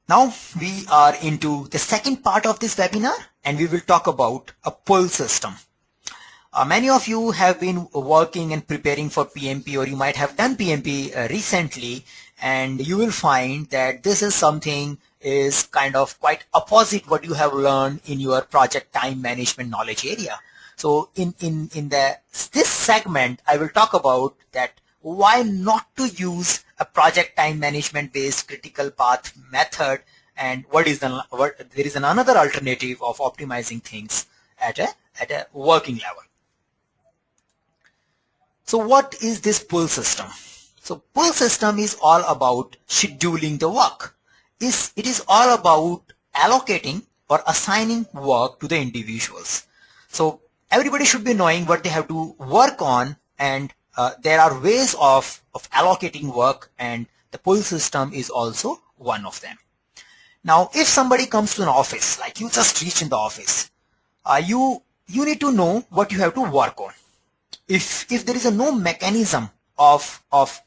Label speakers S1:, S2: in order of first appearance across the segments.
S1: Now we are into the second part of this webinar, and we will talk about a pull system. Many of you have been working and preparing for PMP, or you might have done PMP recently, and you will find that this is something is kind of quite opposite what you have learned in your project time management knowledge area. So in this segment, I will talk about that why not to use a project time management based critical path method, and there is another alternative of optimizing things at a working level. So what is this pull system? So pull system is all about scheduling the work. It is all about allocating or assigning work to the individuals. So everybody should be knowing what they have to work on, and there are ways of allocating work, and the pull system is also one of them. Now, if somebody comes to an office, like you just reach in the office, you need to know what you have to work on. If there is no mechanism of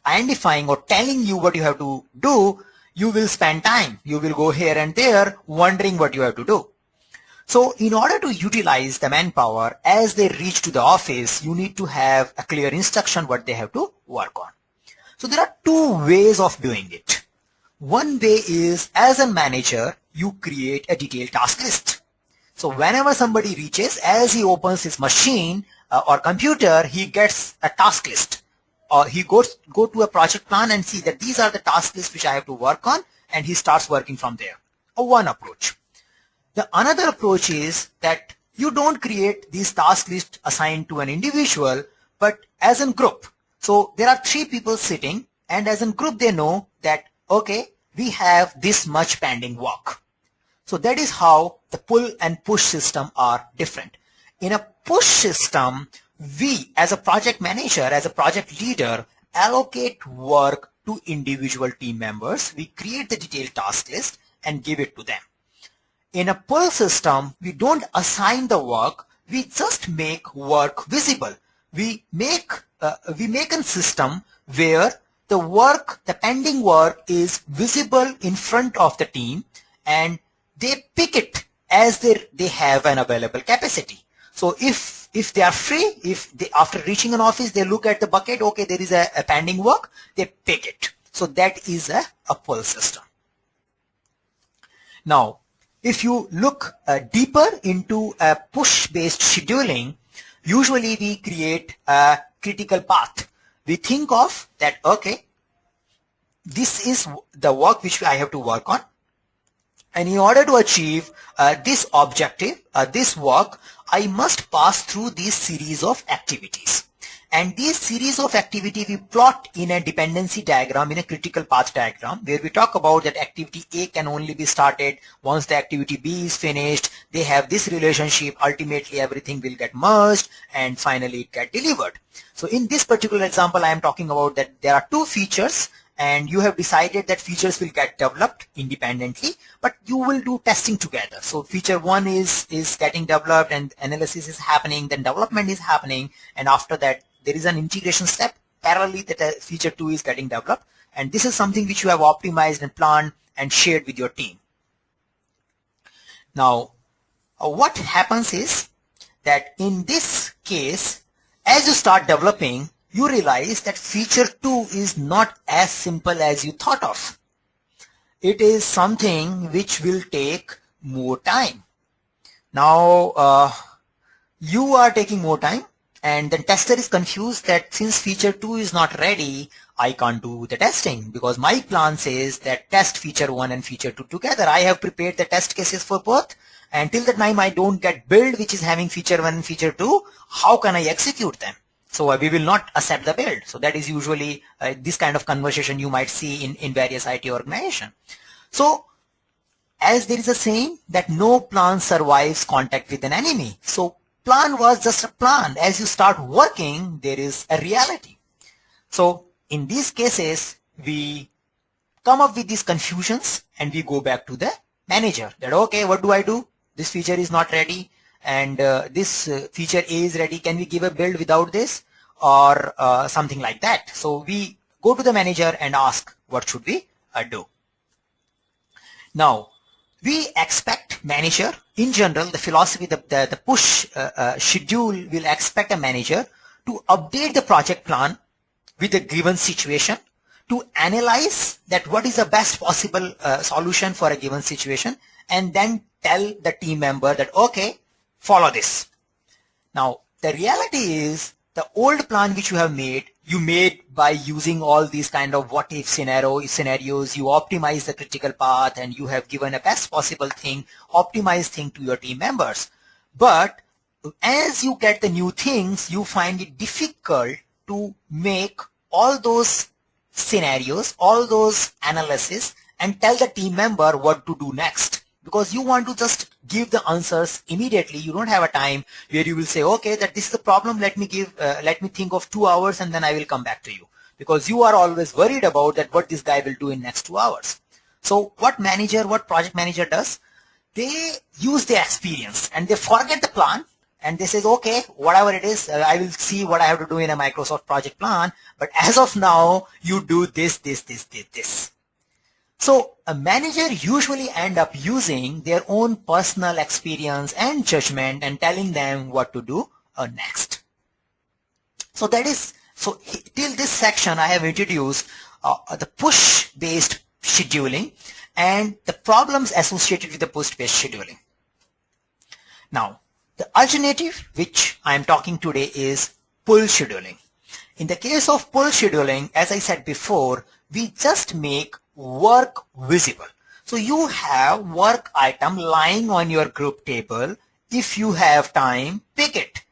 S1: identifying or telling you what you have to do, you will spend time. You will go here and there wondering what you have to do. So in order to utilize the manpower as they reach to the office, you need to have a clear instruction what they have to work on. So there are two ways of doing it. One way is, as a manager, you create a detailed task list. So whenever somebody reaches, as he opens his machine or computer, he gets a task list. Or he go to a project plan and see that these are the task lists which I have to work on, and he starts working from there. One approach. The another approach is that you don't create these task lists assigned to an individual, but as a group. So there are 3 people sitting, and as a group they know that, okay, we have this much pending work. So that is how the pull and push system are different. In a push system, we as a project manager, as a project leader, allocate work to individual team members. We create the detailed task list and give it to them. In a pull system, we don't assign the work, we just make work visible. We make a system where the pending work is visible in front of the team, and they pick it as they have an available capacity. So if they are free, after reaching an office, they look at the bucket, okay, there is a pending work, they pick it. So that is a pull system. Now, if you look deeper into a push-based scheduling, usually we create a critical path. We think of that, okay, this is the work which I have to work on, and in order to achieve this objective, this work, I must pass through this series of activities. And these series of activity we plot in a dependency diagram, in a critical path diagram, where we talk about that activity A can only be started once the activity B is finished. They have this relationship. Ultimately, everything will get merged, and finally it get delivered. So in this particular example, I am talking about that there are 2 features, and you have decided that features will get developed independently, but you will do testing together. So feature 1 is getting developed, and analysis is happening, then development is happening, and after that there is an integration step parallelly that feature 2 is getting developed, and this is something which you have optimized and planned and shared with your team. Now, what happens is that in this case, as you start developing, you realize that feature 2 is not as simple as you thought of. It is something which will take more time. Now, you are taking more time, and the tester is confused that since feature 2 is not ready, I can't do the testing, because my plan says that test feature 1 and feature 2 together. I have prepared the test cases for both, and till the time I don't get build which is having feature 1 and feature 2, how can I execute them? So we will not accept the build. So that is usually this kind of conversation you might see in various IT organizations. So as there is a saying that no plan survives contact with an enemy. So plan was just a plan. As you start working, there is a reality. So in these cases, we come up with these confusions, and we go back to the manager that, okay, what do I do? This feature is not ready, and this feature A is ready. Can we give a build without this, or something like that? So we go to the manager and ask, what should we do? Now, we expect manager, in general, the philosophy, the push schedule will expect a manager to update the project plan with a given situation, to analyze that what is the best possible solution for a given situation, and then tell the team member that, okay, follow this. Now, the reality is the old plan which you made by using all these kind of what if scenarios, you optimize the critical path and you have given a best possible thing, optimized thing to your team members. But as you get the new things, you find it difficult to make all those scenarios, all those analysis, and tell the team member what to do next. Because you want to just give the answers immediately. You don't have a time where you will say, okay, that this is the problem, let me think of 2 hours and then I will come back to you. Because you are always worried about that what this guy will do in next 2 hours. So what project manager does, they use their experience and they forget the plan and they say, okay, whatever it is, I will see what I have to do in a Microsoft project plan. But as of now, you do this. So a manager usually end up using their own personal experience and judgment and telling them what to do next. So till this section I have introduced the push based scheduling and the problems associated with the push based scheduling. Now, the alternative which I am talking today is pull scheduling. In the case of pull scheduling, as I said before, we just make work visible. So you have work item lying on your group table. If you have time, pick it.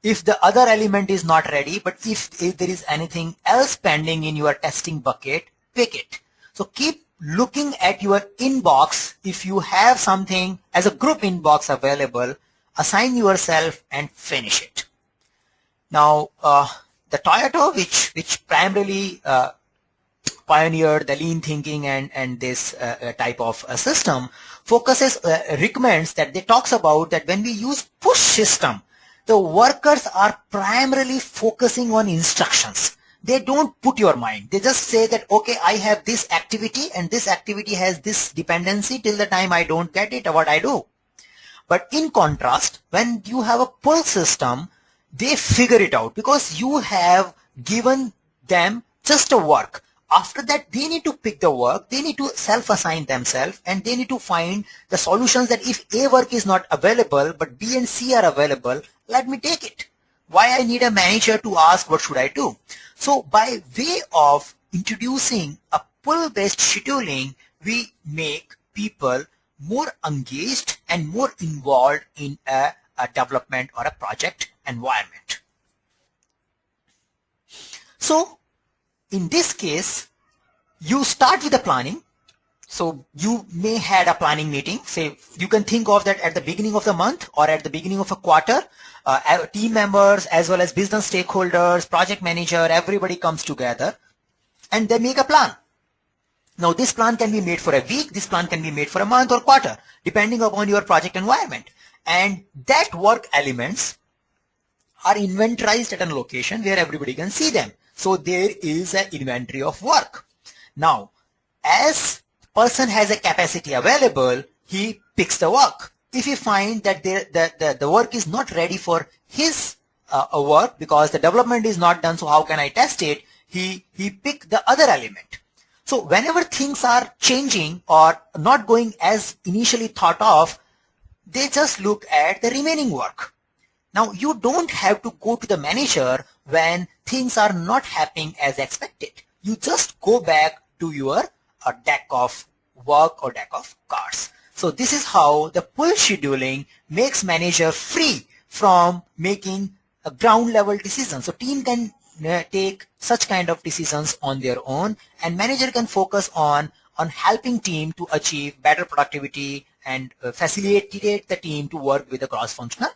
S1: If the other element is not ready, but if there is anything else pending in your testing bucket, pick it. So keep looking at your inbox. If you have something as a group inbox available, assign yourself and finish it. Now, the Toyota, which primarily pioneered the lean thinking and this type of system, recommends that they talks about that when we use push system, the workers are primarily focusing on instructions. They don't put your mind. They just say that, okay, I have this activity and this activity has this dependency. Till the time I don't get it, what I do. But in contrast, when you have a pull system, they figure it out because you have given them just a work. After that, they need to pick the work, they need to self-assign themselves, and they need to find the solutions that if A work is not available, but B and C are available, let me take it. Why I need a manager to ask what should I do? So by way of introducing a pull-based scheduling, we make people more engaged and more involved in a development or a project environment. So in this case, you start with the planning. So you may had a planning meeting. Say you can think of that at the beginning of the month or at the beginning of a quarter. Team members as well as business stakeholders, project manager, everybody comes together and they make a plan. Now this plan can be made for a week, this plan can be made for a month or quarter, depending upon your project environment. And that work elements are inventorized at a location where everybody can see them. So there is an inventory of work. Now, as person has a capacity available, he picks the work. If he finds that the work is not ready for his work because the development is not done, so how can I test it? He pick the other element. So whenever things are changing or not going as initially thought of, they just look at the remaining work. Now you don't have to go to the manager when things are not happening as expected. You just go back to your deck of work or deck of cards. So this is how the pull scheduling makes manager free from making a ground level decision. So team can take such kind of decisions on their own, and manager can focus on helping team to achieve better productivity and facilitate the team to work with a cross-functional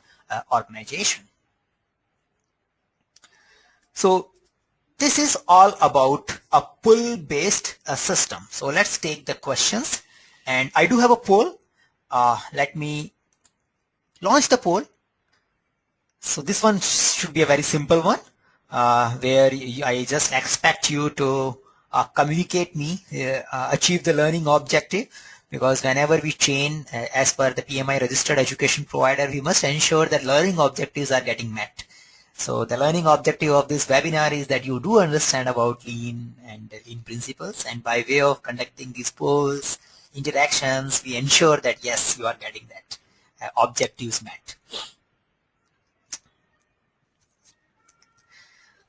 S1: organization. So this is all about a pull-based system. So let's take the questions, and I do have a poll. Let me launch the poll. So this one should be a very simple one, where I just expect you to communicate me, achieve the learning objective. because whenever we train as per the PMI registered education provider, we must ensure that learning objectives are getting met. So the learning objective of this webinar is that you do understand about Lean and Lean principles, and by way of conducting these polls, interactions, we ensure that yes, you are getting that objectives met.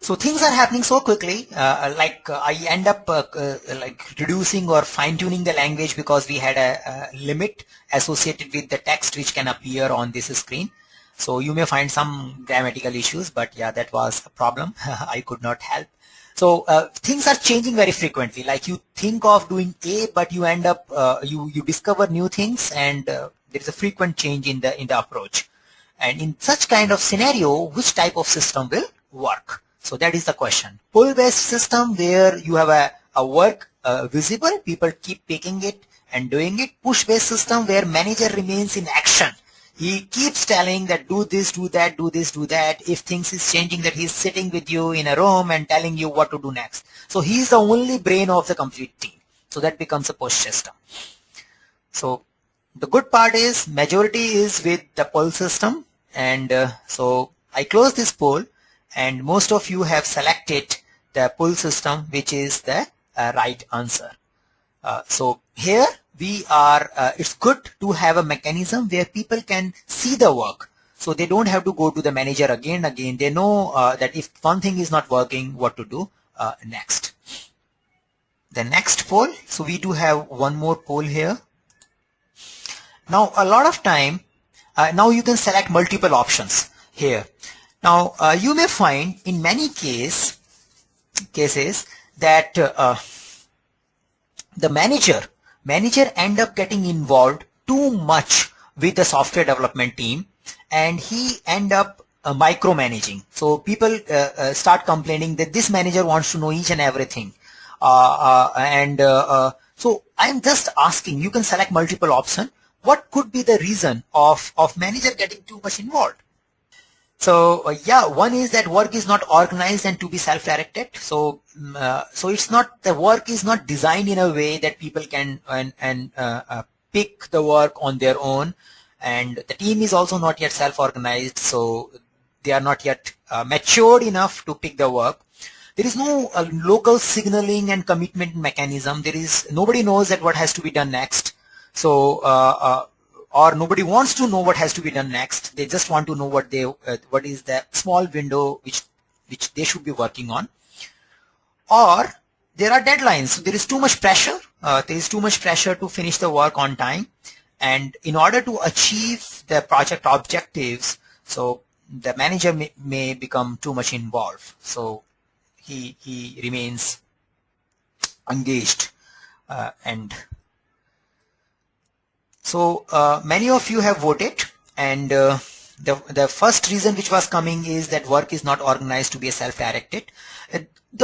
S1: So things are happening so quickly, I end up like reducing or fine-tuning the language because we had a limit associated with the text which can appear on this screen. So you may find some grammatical issues, but yeah, that was a problem. I could not help. So things are changing very frequently. Like you think of doing A, but you end up you discover new things, and there is a frequent change in the approach. And in such kind of scenario, which type of system will work? So that is the question. Pull-based system where you have a work visible, people keep picking it and doing it. Push-based system where manager remains in action. He keeps telling that do this, do that, do this, do that. If things is changing, that he's sitting with you in a room and telling you what to do next. So he's the only brain of the complete team. So that becomes a push system. So the good part is majority is with the pull system, and so I close this poll, and most of you have selected the pull system, which is the right answer. So here we are, it's good to have a mechanism where people can see the work. So they don't have to go to the manager again and again. They know that if one thing is not working, what to do next. The next poll, so we do have one more poll here. Now a lot of time, now you can select multiple options here. Now you may find in many cases that the manager end up getting involved too much with the software development team, and he end up micromanaging. So people start complaining that this manager wants to know each and everything. So I'm just asking, you can select multiple options. What could be the reason of manager getting too much involved? So yeah, one is that work is not organized and to be self-directed. So so it's not, the work is not designed in a way that people can pick the work on their own, and the team is also not yet self-organized. So they are not yet matured enough to pick the work. There is no local signaling and commitment mechanism. Nobody knows that what has to be done next. So or nobody wants to know what has to be done next. They just want to know what is the small window which they should be working on. Or there are deadlines. So there is too much pressure. There is too much pressure to finish the work on time. And in order to achieve the project objectives, so the manager may become too much involved. So he remains engaged and so many of you have voted, and the first reason which was coming is that work is not organized to be self-directed.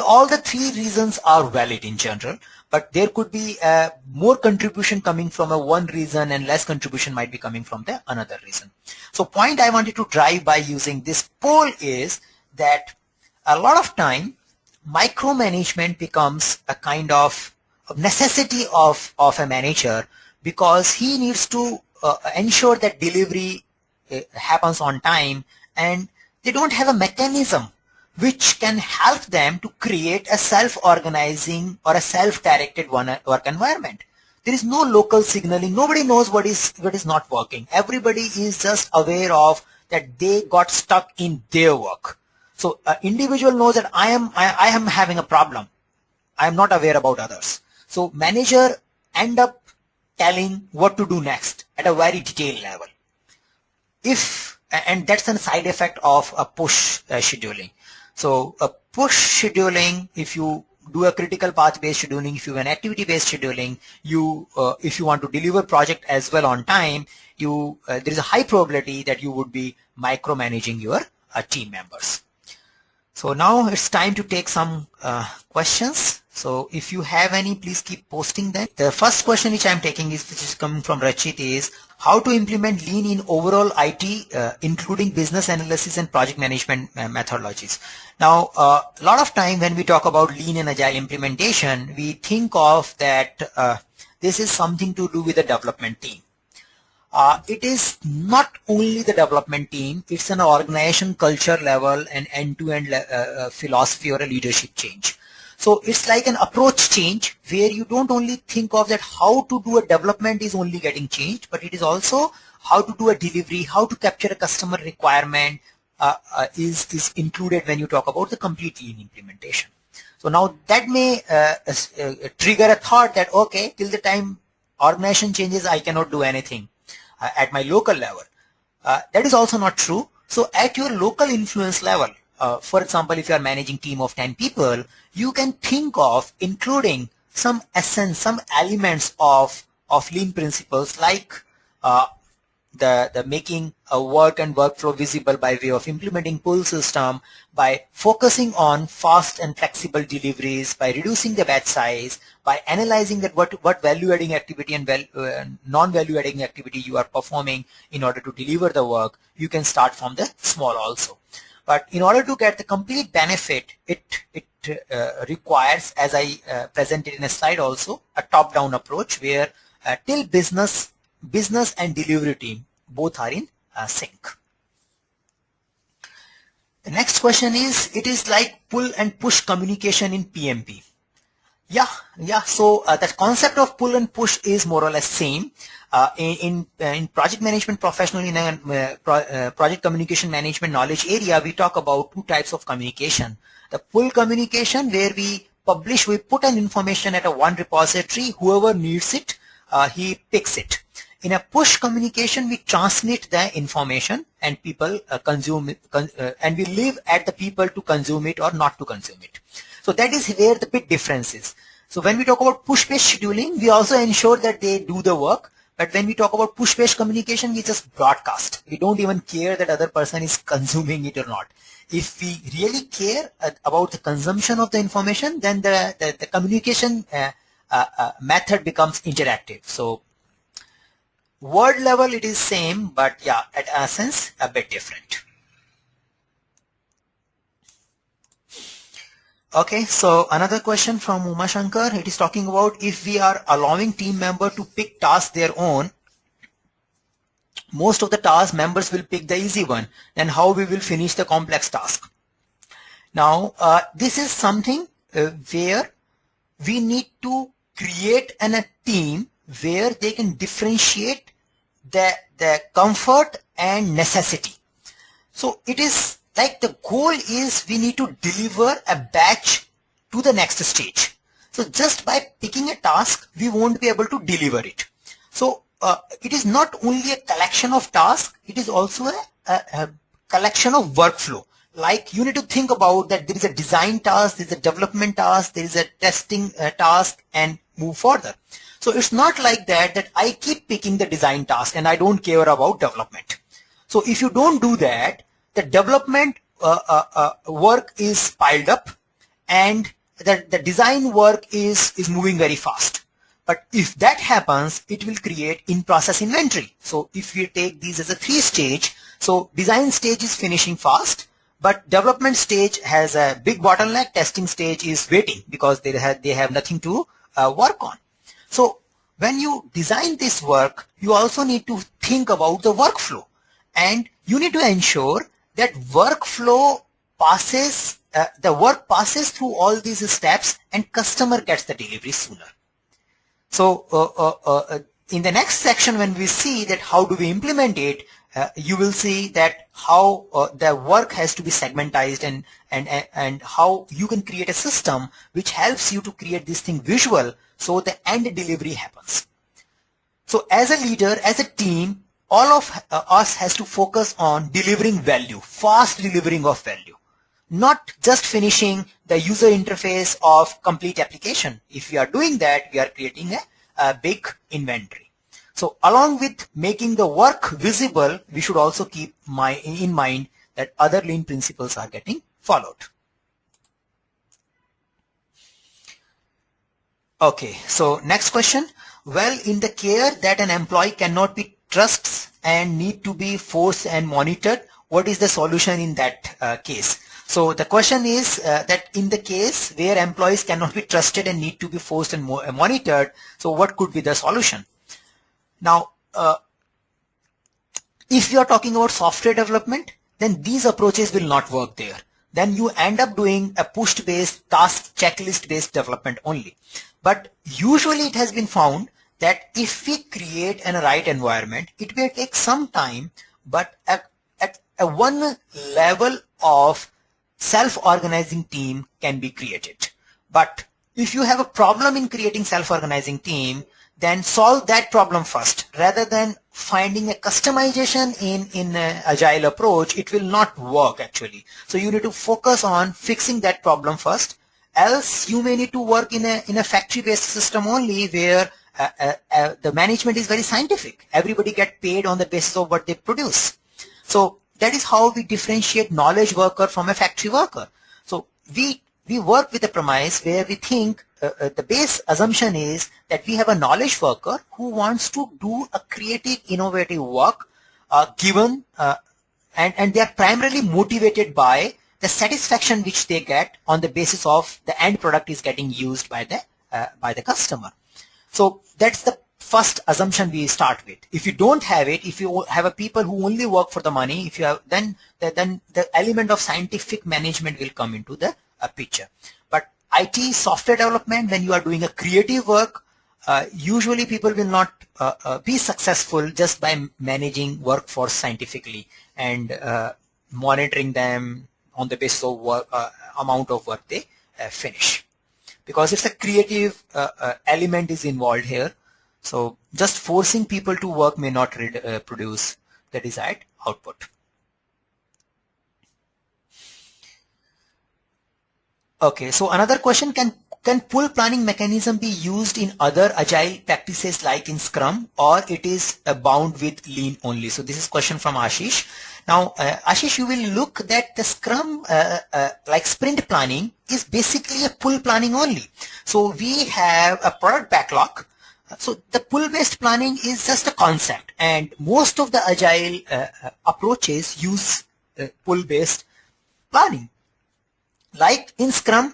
S1: All the three reasons are valid in general, but there could be more contribution coming from one reason and less contribution might be coming from the another reason. So point I wanted to drive by using this poll is that a lot of time micromanagement becomes a kind of necessity of a manager, because he needs to ensure that delivery happens on time, and they don't have a mechanism which can help them to create a self-organizing or a self-directed work environment. There is no local signaling. Nobody knows what is not working. Everybody is just aware of that they got stuck in their work. So an individual knows that I am having a problem. I am not aware about others. So manager end up telling what to do next at a very detailed level. And that's a side effect of a push scheduling. So a push scheduling, if you do a critical path based scheduling, if you have an activity based scheduling, if you want to deliver project as well on time, there is a high probability that you would be micromanaging your team members. So now it's time to take some questions. So if you have any, please keep posting them. The first question which I'm taking is, which is coming from Rachit, is how to implement lean in overall IT, including business analysis and project management methodologies. Now, a lot of time when we talk about lean and agile implementation, we think of that this is something to do with the development team. It is not only the development team, it's an organization culture level and end-to-end philosophy or a leadership change. So it's like an approach change where you don't only think of that how to do a development is only getting changed, but it is also how to do a delivery, how to capture a customer requirement is included when you talk about the complete lean implementation. So now that may trigger a thought that, okay, till the time organization changes, I cannot do anything at my local level. That is also not true. So at your local influence level, for example, if you are managing team of 10 people, you can think of including some essence, some elements of lean principles, like the making a work and workflow visible by way of implementing pull system, by focusing on fast and flexible deliveries, by reducing the batch size, by analyzing that what value adding activity and non-value adding activity you are performing in order to deliver the work. You can start from the small also. But in order to get the complete benefit, it requires, as I presented in a slide also, a top-down approach where till business and delivery team both are in sync. The next question is, it is like pull and push communication in PMP. Yeah. So the concept of pull and push is more or less same. In project management professional, in a project communication management knowledge area, we talk about two types of communication. The pull communication, where we put an information at a one repository, whoever needs it, he picks it. In a push communication, we transmit the information and people consume it, and we leave at the people to consume it or not to consume it. So that is where the big difference is. So when we talk about push-based scheduling, we also ensure that they do the work. But when we talk about push-based communication, we just broadcast. We don't even care that other person is consuming it or not. If we really care about the consumption of the information, then the communication method becomes interactive. So word level it is same, but yeah, at essence a bit different. Okay, so another question from Uma Shankar. It is talking about, if we are allowing team member to pick tasks their own, most of the task members will pick the easy one, then how we will finish the complex task. Now, this is something where we need to create a team where they can differentiate the comfort and necessity. So it is like the goal is we need to deliver a batch to the next stage. So just by picking a task, we won't be able to deliver it. So it is not only a collection of tasks, it is also a collection of workflow. Like you need to think about that there is a design task, there is a development task, there is a testing task, and move further. So it's not like that I keep picking the design task and I don't care about development. So if you don't do that, the development work is piled up and the design work is moving very fast. But if that happens, it will create in-process inventory. So if you take these as a 3-stage, so design stage is finishing fast, but development stage has a big bottleneck, testing stage is waiting because they have nothing to work on. So when you design this work, you also need to think about the workflow, and you need to ensure that workflow passes, the work passes through all these steps and customer gets the delivery sooner. So in the next section, when we see that how do we implement it, you will see that how the work has to be segmentized and how you can create a system which helps you to create this thing visual so the end delivery happens. So as a leader, as a team, all of us has to focus on delivering value, fast delivering of value, not just finishing the user interface of complete application. If we are doing that, we are creating a big inventory. So along with making the work visible, we should also keep in mind that other lean principles are getting followed. Okay, so next question. Well, in the care that an employee cannot be trusted and need to be forced and monitored, what is the solution in that case? So the question is that in the case where employees cannot be trusted and need to be forced and monitored, so what could be the solution? Now, if you are talking about software development, then these approaches will not work there. Then you end up doing a push-based, task checklist-based development only. But usually it has been found that if we create a right environment, it may take some time, but at a one level of self-organizing team can be created. But if you have a problem in creating self-organizing team, then solve that problem first rather than finding a customization in an agile approach. It will not work actually. So you need to focus on fixing that problem first, else you may need to work in a factory-based system only where the management is very scientific. Everybody get paid on the basis of what they produce. So that is how we differentiate knowledge worker from a factory worker. So we work with a premise where we think the base assumption is that we have a knowledge worker who wants to do a creative, innovative work given and they are primarily motivated by the satisfaction which they get on the basis of the end product is getting used by the customer. So that's the first assumption we start with. If you don't have it, if you have a people who only work for the money, if you have then the element of scientific management will come into the picture. But IT software development, when you are doing a creative work, usually people will not be successful just by managing workforce scientifically and monitoring them on the basis of work, amount of work they finish. Because it's a creative element is involved here. So just forcing people to work may not produce the desired output. Okay, so another question, can pull planning mechanism be used in other agile practices like in Scrum, or it is bound with Lean only? So this is question from Ashish. Now, Ashish, you will look that the Scrum, like sprint planning, is basically a pull planning only. So we have a product backlog. So the pull-based planning is just a concept, and most of the agile approaches use pull-based planning. Like in Scrum,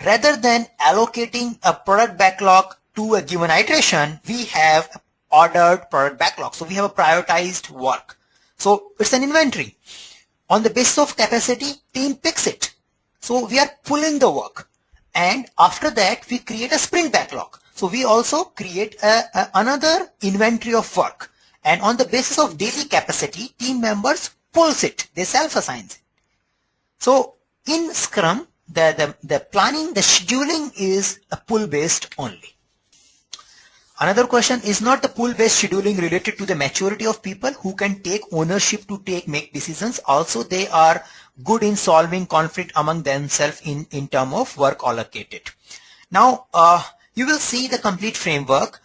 S1: rather than allocating a product backlog to a given iteration, we have ordered product backlog. So we have a prioritized work. So it's an inventory. On the basis of capacity, team picks it. So we are pulling the work. And after that, we create a sprint backlog. So we also create another inventory of work. And on the basis of daily capacity, team members pulls it. They self-assign it. So in Scrum, the planning, the scheduling is a pull-based only. Another question, is not the pull-based scheduling related to the maturity of people who can take ownership to make decisions? Also, they are good in solving conflict among themselves in terms of work allocated. Now, you will see the complete framework.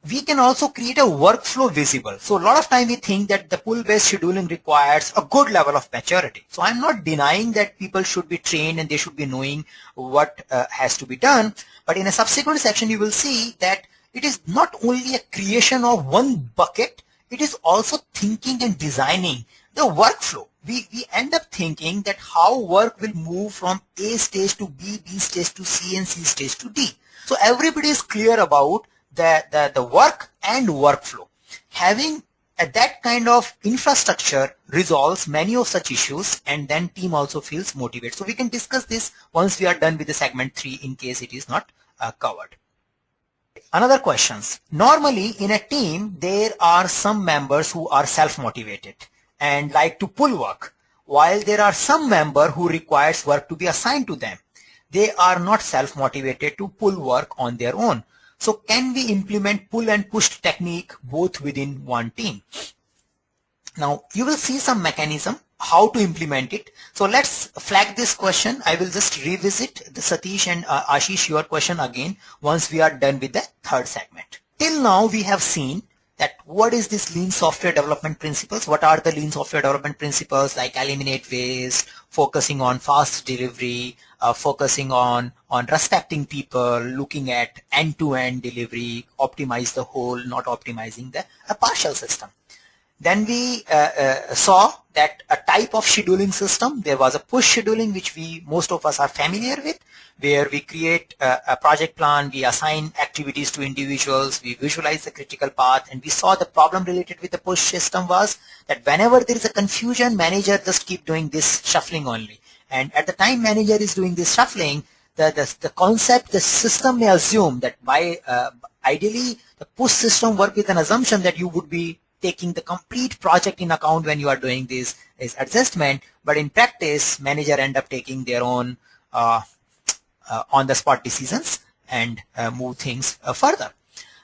S1: We can also create a workflow visible. So a lot of time we think that the pull-based scheduling requires a good level of maturity. So I'm not denying that people should be trained and they should be knowing what has to be done. But in a subsequent section, you will see that it is not only a creation of one bucket, it is also thinking and designing the workflow. We end up thinking that how work will move from A stage to B, B stage to C, and C stage to D. So everybody is clear about the work and workflow. Having that kind of infrastructure resolves many of such issues, and then team also feels motivated. So we can discuss this once we are done with the segment 3 in case it is not covered. Another questions. Normally in a team, there are some members who are self-motivated and like to pull work, while there are some member who requires work to be assigned to them. They are not self-motivated to pull work on their own. So can we implement pull and push technique both within one team? Now you will see some mechanism how to implement it. So let's flag this question. I will just revisit the Satish and Ashish your question again once we are done with the third segment. Till now we have seen that what is this lean software development principles? What are the lean software development principles, like eliminate waste, focusing on fast delivery, focusing on respecting people, looking at end-to-end delivery, optimize the whole, not optimizing the a partial system. Then we saw that a type of scheduling system, there was a push scheduling, which most of us are familiar with, where we create a project plan, we assign activities to individuals, we visualize the critical path, and we saw the problem related with the push system was that whenever there is a confusion, manager just keep doing this shuffling only. And at the time manager is doing this shuffling, the concept, the system may assume that ideally the push system work with an assumption that you would be taking the complete project in account when you are doing this adjustment, but in practice manager end up taking their own on the spot decisions and move things further.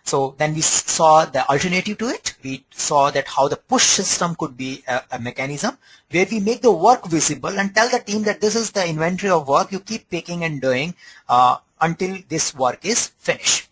S1: So then we saw the alternative to it. We saw that how the push system could be a mechanism where we make the work visible and tell the team that this is the inventory of work, you keep picking and doing until this work is finished.